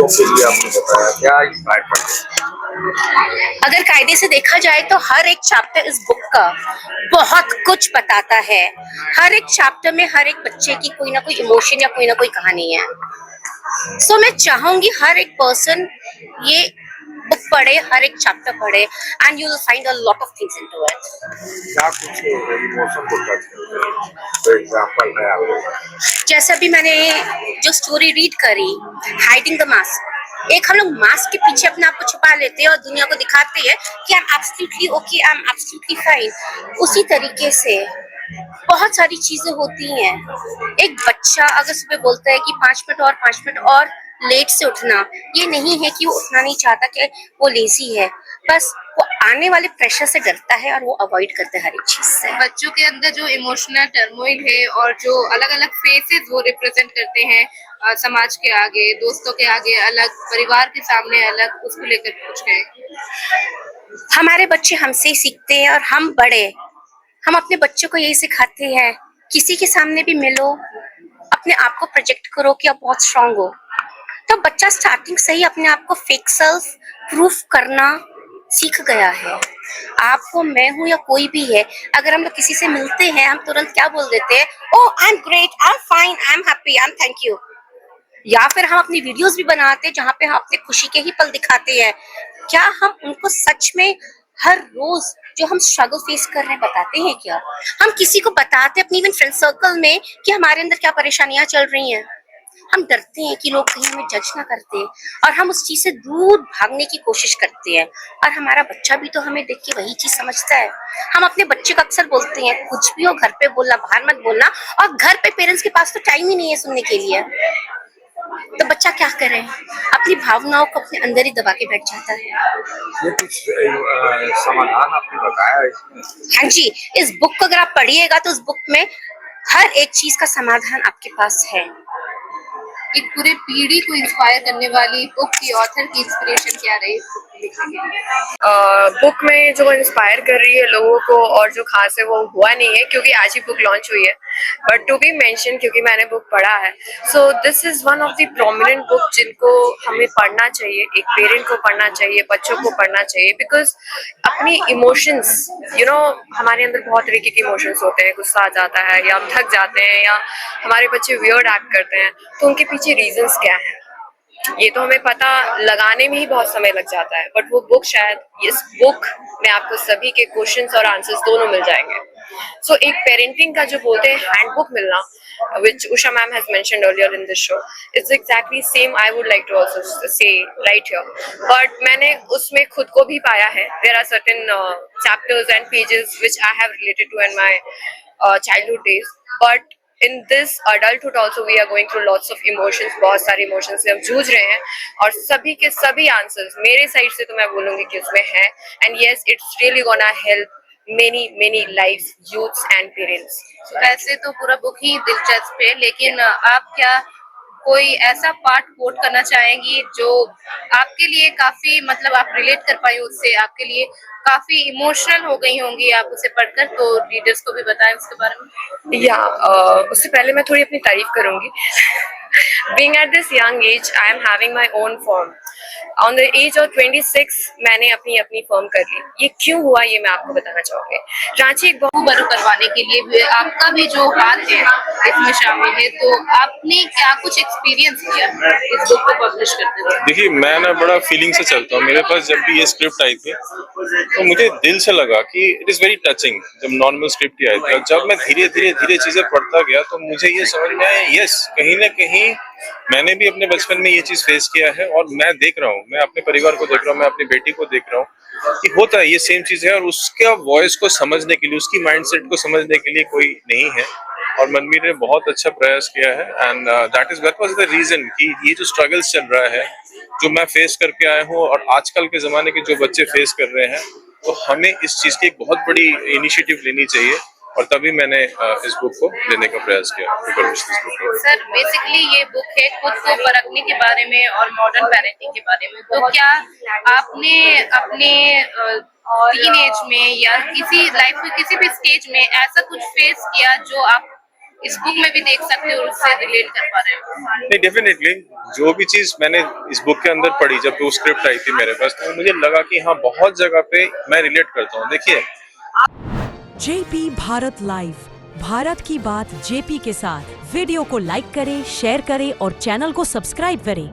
बच्चों के लिए आपने बताया, क्या इंस्पायर करते अगर कायदे से देखा जाए तो हर एक चैप्टर इस बुक का बहुत कुछ बताता है। हर एक चैप्टर में हर एक बच्चे की कोई ना कोई इमोशन या कोई ना कोई कहानी है। सो मैं चाहूंगी हर एक पर्सन ये बुक पढ़े, हर एक चैप्टर पढ़े, and you will find a lot of things into it. क्या कुछ इमोशन को टच करते हैं? तो एग्जाम्पल है आपके? जैसे अभी मैंने जो स्टोरी रीड करी, हाइडिंग द मास्क, एक हम लोग मास्क के पीछे अपने आप को छुपा लेते हैं और दुनिया को दिखाते हैं कि I am absolutely okay, I am absolutely fine. उसी तरीके से बहुत सारी चीजें होती हैं। एक बच्चा अगर सुबह बोलता है कि 5 मिनट और लेट से उठना, ये नहीं है कि वो उठना नहीं चाहता, कि वो लेजी है, बस वो आने वाले प्रेशर से डरता है और वो अवॉइड करता है हर एक चीज से। बच्चों के अंदर जो इमोशनल टर्मोइल है और जो अलग अलग फेसेस वो रिप्रेजेंट करते हैं, समाज के आगे, दोस्तों के आगे अलग, परिवार के सामने अलग, उसको लेकर पूछ गए। हमारे बच्चे हमसे ही सीखते हैं और हम बड़े, हम अपने बच्चों को यही सिखाते हैं, किसी के सामने भी मिलो, अपने आप को प्रोजेक्ट करो कि आप बहुत स्ट्रांग हो। तो बच्चा स्टार्टिंग से ही अपने आप को फेक सेल्फ प्रूफ करना सीख गया है। आप हो, मैं हूँ या कोई भी है, अगर हम लोग किसी से मिलते हैं हम तुरंत क्या बोल देते हैं? Oh I am great, I am fine, I am happy, I am thank you. या फिर हम अपनी वीडियोस भी बनाते हैं जहाँ पे हम अपने खुशी के ही पल दिखाते हैं। क्या हम उनको सच में हर रोज जो हम स्ट्रगल फेस कर रहे हैं बताते हैं क्या? हम किसी को बताते अपनी इवन फ्रेंड सर्कल में कि हमारे अंदर क्या परेशानियां चल रही हैं? हम डरते हैं कि लोग कहीं हमें जज ना करते और हम उस चीज से दूर भागने की कोशिश करते हैं। और हमारा बच्चा भी तो हमें देख के वही चीज समझता है। हम अपने बच्चे को अक्सर बोलते हैं कुछ भी हो घर पे बोलना, बाहर मत बोलना, और घर पे पेरेंट्स के पास तो टाइम ही नहीं है सुनने के लिए। तो बच्चा क्या करे, अपनी भावनाओं को अपने अंदर ही दबा के बैठ जाता है। ये कुछ समाधान आपने बताया इसमें? हाँ जी, इस बुक को अगर आप पढ़िएगा तो उस बुक में हर एक चीज का समाधान आपके पास है। एक पूरे पीढ़ी को इंस्पायर करने वाली बुक की ऑथर की इंस्पिरेशन क्या रही बुक में जो इंस्पायर कर रही है लोगों को और जो खास है वो हुआ नहीं है क्योंकि आज ही बुक लॉन्च हुई है, बट टू बी मेंशन क्योंकि मैंने बुक पढ़ा है। So this is one of the prominent book जिनको हमें पढ़ना चाहिए, एक पेरेंट को पढ़ना चाहिए, बच्चों को पढ़ना चाहिए, बिकॉज अपनी इमोशंस हमारे अंदर बहुत तरीके के इमोशंस होते हैं। गुस्सा आ जाता है या हम थक जाते हैं या हमारे बच्चे वियर्ड एक्ट करते हैं, तो उनके पीछे रीजंस क्या है ये तो हमें पता लगाने में ही बहुत समय लग जाता है। बट वो बुक, शायद इस बुक में आपको सभी के क्वेश्चंस और आंसर्स दोनों मिल जाएंगे। सो एक पेरेंटिंग का जो बोलते हैं हैंडबुक मिलना, which Usha ma'am has mentioned earlier in this show, it's exactly same I would like to also say right here. But मैंने उसमें खुद को भी पाया है। There are certain chapters and pages which I have related to in my childhood days. But in this adulthood also we are going through lots of emotions, बहुत सारे emotions से हम जूझ रहे हैं और सभी के सभी आंसर्स मेरे साइड से तो मैं बोलूंगी कि उसमें है। And yes, it's really gonna help many lives, youths and parents. वैसे तो पूरा बुक ही दिलचस्प है, लेकिन आप क्या कोई ऐसा पार्ट कोट करना चाहेंगी जो आपके लिए काफी, मतलब आप रिलेट कर पाए उससे, आपके लिए काफी इमोशनल हो गई होंगी आप उसे पढ़कर, तो रीडर्स को भी बताएं उसके बारे में। या उससे पहले मैं थोड़ी अपनी तारीफ करूंगी। Being at this young age, I am having my own firm. On the age of 26, मैंने अपनी फर्म कर ली। ये क्यों हुआ ये मैं आपको बताना चाहूंगी। रांची एक बहुत बरू करवाने के लिए भी आपका भी जो हाथ है इसमें शामिल है, तो आपने क्या कुछ एक्सपीरियंस किया इस बुक को पब्लिश करते हुए? देखिए, मैं ना बड़ा फीलिंग से चलता हूँ। मेरे पास जब भी ये स्क्रिप्ट आई थी तो मुझे दिल से लगा कि इट इज वेरी टचिंग। जब नॉर्मल स्क्रिप्ट ही आई थी, जब मैं धीरे धीरे चीजें पढ़ता गया तो मुझे ये समझ में आया, यस, कहीं ना कहीं मैंने भी अपने बचपन में ये चीज फेस किया है और मैं देख रहा हूँ, मैं अपने परिवार को देख रहा हूँ, मैं अपनी बेटी को देख रहा हूँ कि होता है ये सेम चीज है। और उसका वॉइस को समझने के लिए, उसकी माइंडसेट को समझने के लिए कोई नहीं है। और मनमीत ने बहुत अच्छा प्रयास किया है and that was the reason कि ये जो स्ट्रगल्स चल रहा है, जो मैं फेस करके आया हूँ और आजकल के जमाने के जो बच्चे फेस कर रहे हैं, तो हमें इस चीज की एक बहुत बड़ी इनिशिएटिव लेनी चाहिए। और तभी मैंने इस बुक को लेने का प्रयास किया। सर, बेसिकली ये बुक है खुद को परखने के बारे में और मॉडर्न पेरेंटिंग के बारे में। तो क्या आपने अपने टीन एज में या किसी लाइफ में किसी भी स्टेज में ऐसा कुछ फेस किया जो आप इस बुक में भी देख सकते हो, उससे रिलेट कर पा रहे हो? नहीं, डेफिनेटली जो भी चीज मैंने इस बुक के अंदर पढ़ी, जब वो स्क्रिप्ट आई थी मेरे पास, तो मुझे लगा कि हाँ, बहुत जगह पे मैं रिलेट करता हूँ। देखिए, जेपी भारत लाइव, भारत की बात जेपी के साथ। वीडियो को लाइक करें, शेयर करें और चैनल को सब्सक्राइब करें।